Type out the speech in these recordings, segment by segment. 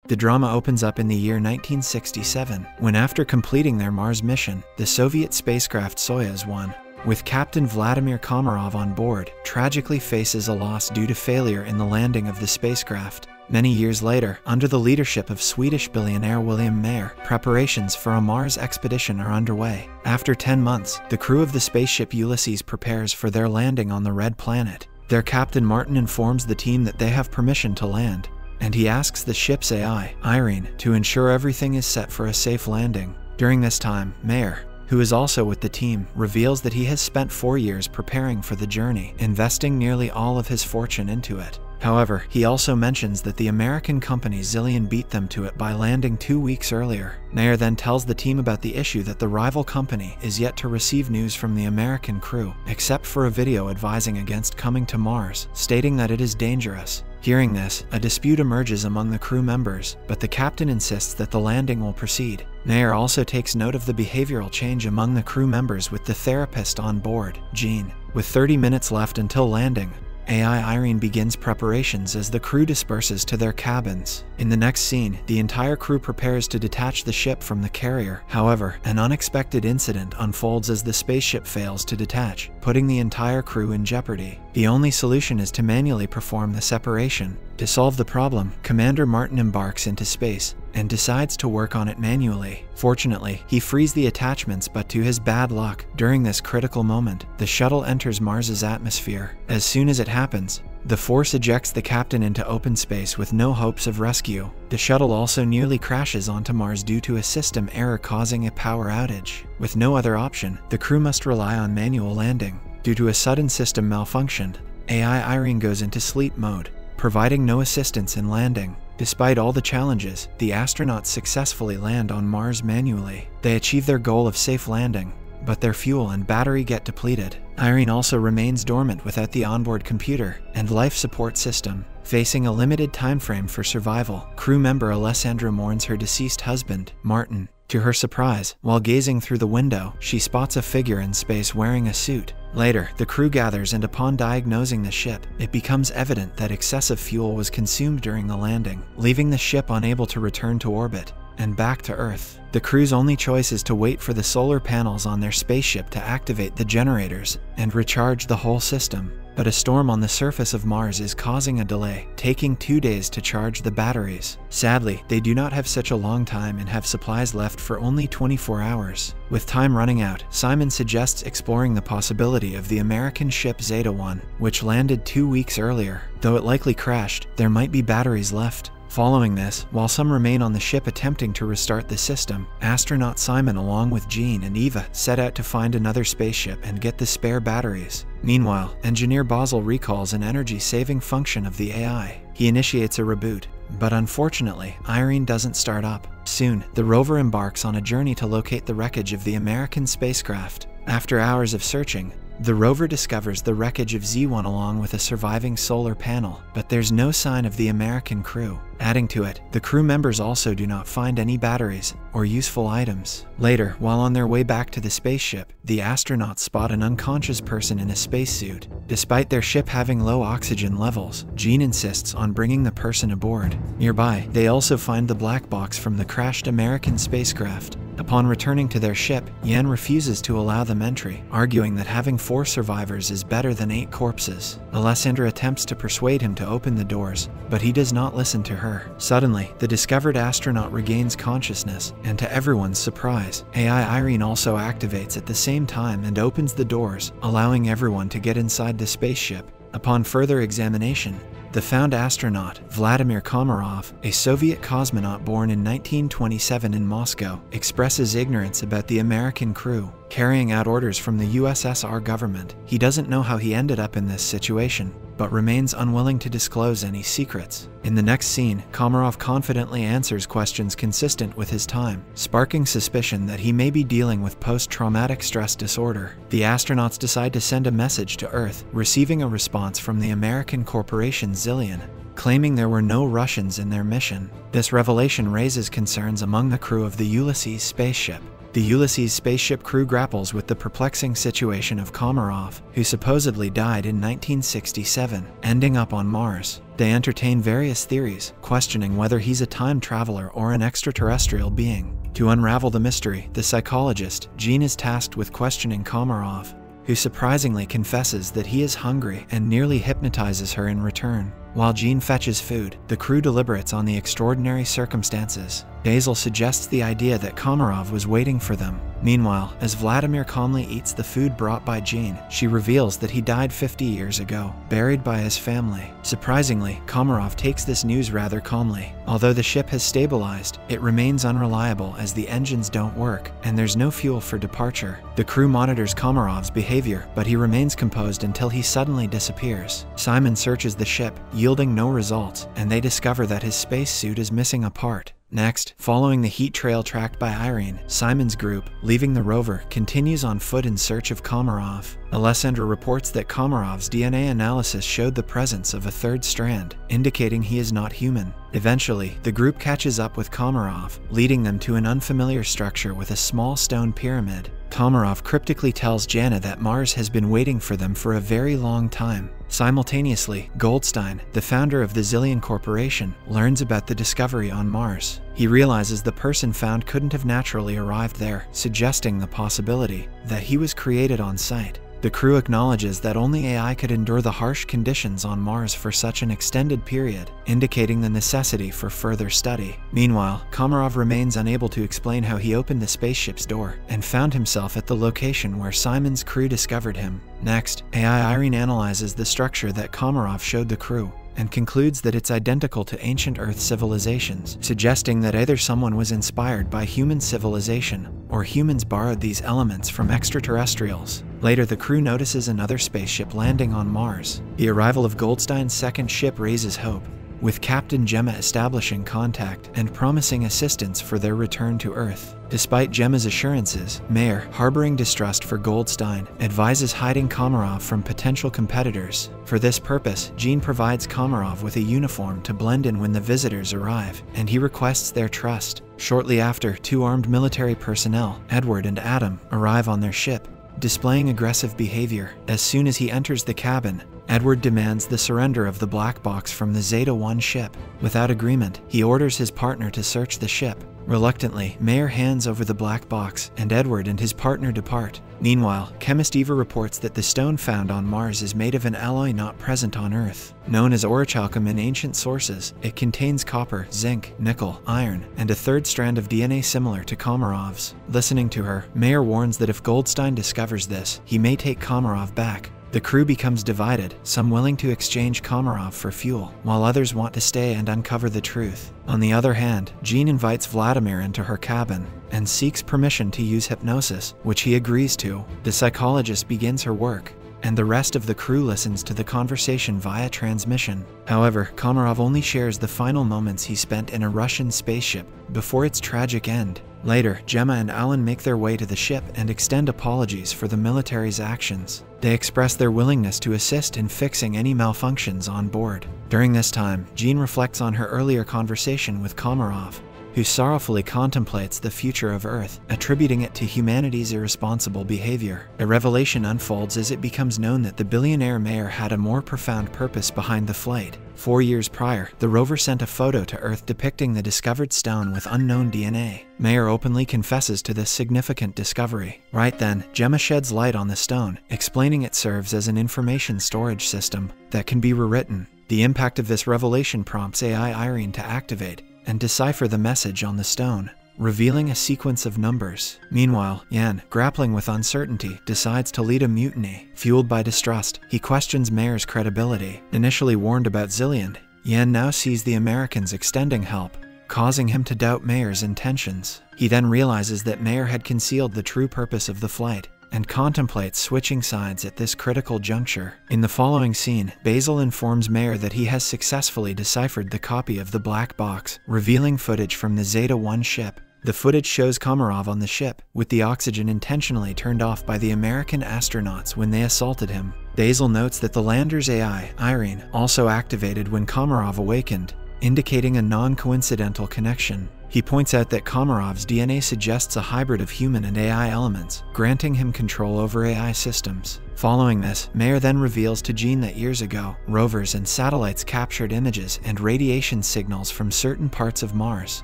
The drama opens up in the year 1967, when after completing their Mars mission, the Soviet spacecraft Soyuz 1, with Captain Vladimir Komarov on board, tragically faces a loss due to failure in the landing of the spacecraft. Many years later, under the leadership of Swedish billionaire William Mayer, preparations for a Mars expedition are underway. After 10 months, the crew of the spaceship Ulysses prepares for their landing on the Red Planet. Their captain Martin informs the team that they have permission to land, and he asks the ship's AI, Irene, to ensure everything is set for a safe landing. During this time, Mayer, who is also with the team, reveals that he has spent 4 years preparing for the journey, investing nearly all of his fortune into it. However, he also mentions that the American company Zillion beat them to it by landing 2 weeks earlier. Mayer then tells the team about the issue that the rival company is yet to receive news from the American crew, except for a video advising against coming to Mars, stating that it is dangerous. Hearing this, a dispute emerges among the crew members, but the captain insists that the landing will proceed. Mayer also takes note of the behavioral change among the crew members with the therapist on board, Jean. With 30 minutes left until landing, AI Irene begins preparations as the crew disperses to their cabins. In the next scene, the entire crew prepares to detach the ship from the carrier. However, an unexpected incident unfolds as the spaceship fails to detach, putting the entire crew in jeopardy. The only solution is to manually perform the separation. To solve the problem, Commander Martin embarks into space and decides to work on it manually. Fortunately, he frees the attachments, but to his bad luck, during this critical moment, the shuttle enters Mars's atmosphere. As soon as it happens, the force ejects the captain into open space with no hopes of rescue. The shuttle also nearly crashes onto Mars due to a system error causing a power outage. With no other option, the crew must rely on manual landing. Due to a sudden system malfunction, AI Irene goes into sleep mode, providing no assistance in landing. Despite all the challenges, the astronauts successfully land on Mars manually. They achieve their goal of safe landing, but their fuel and battery get depleted. Irene also remains dormant without the onboard computer and life support system. Facing a limited time frame for survival, crew member Alessandra mourns her deceased husband, Martin. To her surprise, while gazing through the window, she spots a figure in space wearing a suit. Later, the crew gathers, and upon diagnosing the ship, it becomes evident that excessive fuel was consumed during the landing, leaving the ship unable to return to orbit and back to Earth. The crew's only choice is to wait for the solar panels on their spaceship to activate the generators and recharge the whole system. But a storm on the surface of Mars is causing a delay, taking 2 days to charge the batteries. Sadly, they do not have such a long time and have supplies left for only 24 hours. With time running out, Simon suggests exploring the possibility of the American ship Zeta 1, which landed 2 weeks earlier. Though it likely crashed, there might be batteries left. Following this, while some remain on the ship attempting to restart the system, astronaut Simon along with Jean and Eva set out to find another spaceship and get the spare batteries. Meanwhile, engineer Basil recalls an energy-saving function of the AI. He initiates a reboot, but unfortunately, Irene doesn't start up. Soon, the rover embarks on a journey to locate the wreckage of the American spacecraft. After hours of searching, the rover discovers the wreckage of Z1 along with a surviving solar panel, but there's no sign of the American crew. Adding to it, the crew members also do not find any batteries or useful items. Later, while on their way back to the spaceship, the astronauts spot an unconscious person in a spacesuit. Despite their ship having low oxygen levels, Jean insists on bringing the person aboard. Nearby, they also find the black box from the crashed American spacecraft. Upon returning to their ship, Yan refuses to allow them entry, arguing that having 4 survivors is better than 8 corpses. Alessandra attempts to persuade him to open the doors, but he does not listen to her. Suddenly, the discovered astronaut regains consciousness, and to everyone's surprise, AI Irene also activates at the same time and opens the doors, allowing everyone to get inside the spaceship. Upon further examination, the found astronaut, Vladimir Komarov, a Soviet cosmonaut born in 1927 in Moscow, expresses ignorance about the American crew, carrying out orders from the USSR government. He doesn't know how he ended up in this situation, but remains unwilling to disclose any secrets. In the next scene, Komarov confidently answers questions consistent with his time, sparking suspicion that he may be dealing with post-traumatic stress disorder. The astronauts decide to send a message to Earth, receiving a response from the American corporation Zillion, claiming there were no Russians in their mission. This revelation raises concerns among the crew of the Ulysses spaceship. The Ulysses spaceship crew grapples with the perplexing situation of Komarov, who supposedly died in 1967, ending up on Mars. They entertain various theories, questioning whether he's a time traveler or an extraterrestrial being. To unravel the mystery, the psychologist, Jean, is tasked with questioning Komarov, who surprisingly confesses that he is hungry and nearly hypnotizes her in return. While Jean fetches food, the crew deliberates on the extraordinary circumstances. Basil suggests the idea that Komarov was waiting for them. Meanwhile, as Vladimir calmly eats the food brought by Jean, she reveals that he died 50 years ago, buried by his family. Surprisingly, Komarov takes this news rather calmly. Although the ship has stabilized, it remains unreliable as the engines don't work, and there's no fuel for departure. The crew monitors Komarov's behavior, but he remains composed until he suddenly disappears. Simon searches the ship, yielding no results, and they discover that his spacesuit is missing a part. Next, following the heat trail tracked by Irene, Simon's group, leaving the rover, continues on foot in search of Komarov. Alessandra reports that Komarov's DNA analysis showed the presence of a third strand, indicating he is not human. Eventually, the group catches up with Komarov, leading them to an unfamiliar structure with a small stone pyramid. Komarov cryptically tells Jana that Mars has been waiting for them for a very long time. Simultaneously, Goldstein, the founder of the Zillion Corporation, learns about the discovery on Mars. He realizes the person found couldn't have naturally arrived there, suggesting the possibility that he was created on site. The crew acknowledges that only AI could endure the harsh conditions on Mars for such an extended period, indicating the necessity for further study. Meanwhile, Komarov remains unable to explain how he opened the spaceship's door and found himself at the location where Simon's crew discovered him. Next, AI Irene analyzes the structure that Komarov showed the crew and concludes that it's identical to ancient Earth civilizations, suggesting that either someone was inspired by human civilization or humans borrowed these elements from extraterrestrials. Later, the crew notices another spaceship landing on Mars. The arrival of Goldstein's second ship raises hope, with Captain Gemma establishing contact and promising assistance for their return to Earth. Despite Gemma's assurances, Mayer, harboring distrust for Goldstein, advises hiding Komarov from potential competitors. For this purpose, Jean provides Komarov with a uniform to blend in when the visitors arrive, and he requests their trust. Shortly after, two armed military personnel, Edward and Adam, arrive on their ship, displaying aggressive behavior. As soon as he enters the cabin, Edward demands the surrender of the black box from the Zeta-1 ship. Without agreement, he orders his partner to search the ship. Reluctantly, Mayer hands over the black box, and Edward and his partner depart. Meanwhile, chemist Eva reports that the stone found on Mars is made of an alloy not present on Earth. Known as orichalcum in ancient sources, it contains copper, zinc, nickel, iron, and a third strand of DNA similar to Komarov's. Listening to her, Mayer warns that if Goldstein discovers this, he may take Komarov back. The crew becomes divided, some willing to exchange Komarov for fuel, while others want to stay and uncover the truth. On the other hand, Jean invites Vladimir into her cabin and seeks permission to use hypnosis, which he agrees to. The psychologist begins her work, and the rest of the crew listens to the conversation via transmission. However, Komarov only shares the final moments he spent in a Russian spaceship before its tragic end. Later, Gemma and Alan make their way to the ship and extend apologies for the military's actions. They express their willingness to assist in fixing any malfunctions on board. During this time, Jean reflects on her earlier conversation with Komarov, who sorrowfully contemplates the future of Earth, attributing it to humanity's irresponsible behavior. A revelation unfolds as it becomes known that the billionaire Mayer had a more profound purpose behind the flight. 4 years prior, the rover sent a photo to Earth depicting the discovered stone with unknown DNA. Mayer openly confesses to this significant discovery. Right then, Gemma sheds light on the stone, explaining it serves as an information storage system that can be rewritten. The impact of this revelation prompts AI Irene to activate and decipher the message on the stone, revealing a sequence of numbers. Meanwhile, Yan, grappling with uncertainty, decides to lead a mutiny. Fueled by distrust, he questions Mayer's credibility. Initially warned about Zillion, Yan now sees the Americans extending help, causing him to doubt Mayer's intentions. He then realizes that Mayer had concealed the true purpose of the flight, and contemplates switching sides at this critical juncture. In the following scene, Basil informs Mayer that he has successfully deciphered the copy of the black box, revealing footage from the Zeta-1 ship. The footage shows Komarov on the ship, with the oxygen intentionally turned off by the American astronauts when they assaulted him. Basil notes that the lander's AI, Irene, also activated when Komarov awakened, indicating a non-coincidental connection. He points out that Komarov's DNA suggests a hybrid of human and AI elements, granting him control over AI systems. Following this, Mayer then reveals to Jean that years ago, rovers and satellites captured images and radiation signals from certain parts of Mars.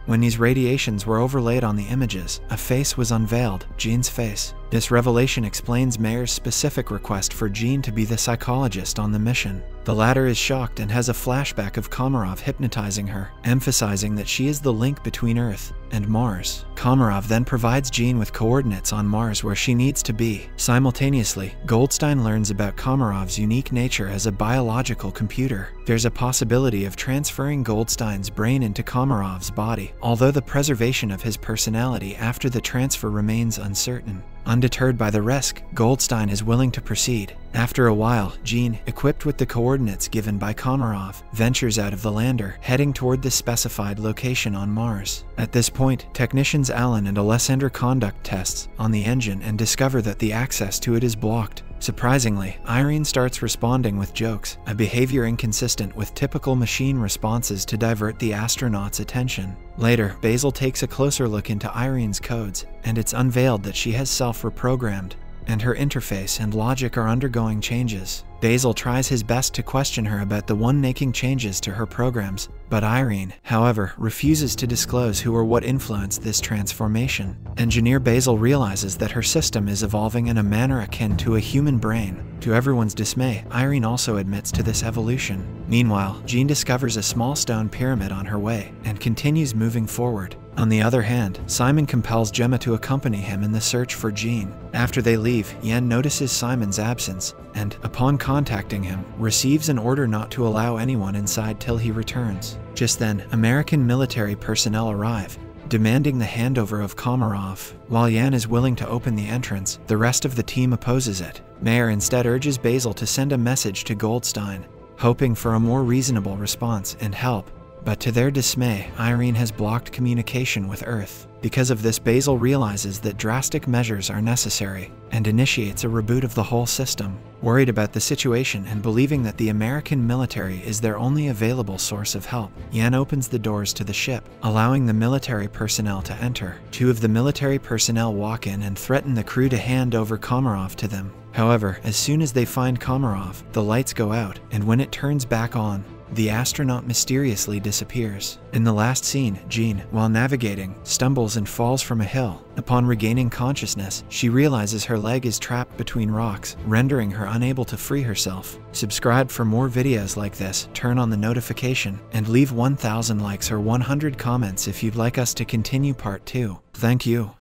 When these radiations were overlaid on the images, a face was unveiled, Jean's face. This revelation explains Mayer's specific request for Jean to be the psychologist on the mission. The latter is shocked and has a flashback of Komarov hypnotizing her, emphasizing that she is the link between Earth and Mars. Komarov then provides Jean with coordinates on Mars where she needs to be. Simultaneously, Goldstein learns about Komarov's unique nature as a biological computer. There's a possibility of transferring Goldstein's brain into Komarov's body, although the preservation of his personality after the transfer remains uncertain. Undeterred by the risk, Goldstein is willing to proceed. After a while, Jean, equipped with the coordinates given by Komarov, ventures out of the lander, heading toward the specified location on Mars. At this point, technicians Alan and Alessander conduct tests on the engine and discover that the access to it is blocked. Surprisingly, Irene starts responding with jokes, a behavior inconsistent with typical machine responses to divert the astronaut's attention. Later, Basil takes a closer look into Irene's codes, and it's unveiled that she has self-reprogrammed, and her interface and logic are undergoing changes. Basil tries his best to question her about the one making changes to her programs, but Irene, however, refuses to disclose who or what influenced this transformation. Engineer Basil realizes that her system is evolving in a manner akin to a human brain. To everyone's dismay, Irene also admits to this evolution. Meanwhile, Jean discovers a small stone pyramid on her way and continues moving forward. On the other hand, Simon compels Gemma to accompany him in the search for Jean. After they leave, Yen notices Simon's absence and, upon contacting him, receives an order not to allow anyone inside till he returns. Just then, American military personnel arrive, demanding the handover of Komarov. While Yen is willing to open the entrance, the rest of the team opposes it. Mayer instead urges Basil to send a message to Goldstein, hoping for a more reasonable response and help. But to their dismay, Irene has blocked communication with Earth. Because of this, Basil realizes that drastic measures are necessary and initiates a reboot of the whole system. Worried about the situation and believing that the American military is their only available source of help, Yen opens the doors to the ship, allowing the military personnel to enter. Two of the military personnel walk in and threaten the crew to hand over Komarov to them. However, as soon as they find Komarov, the lights go out, and when it turns back on, the astronaut mysteriously disappears. In the last scene, Jean, while navigating, stumbles and falls from a hill. Upon regaining consciousness, she realizes her leg is trapped between rocks, rendering her unable to free herself. Subscribe for more videos like this, turn on the notification, and leave 1,000 likes or 100 comments if you'd like us to continue part 2. Thank you.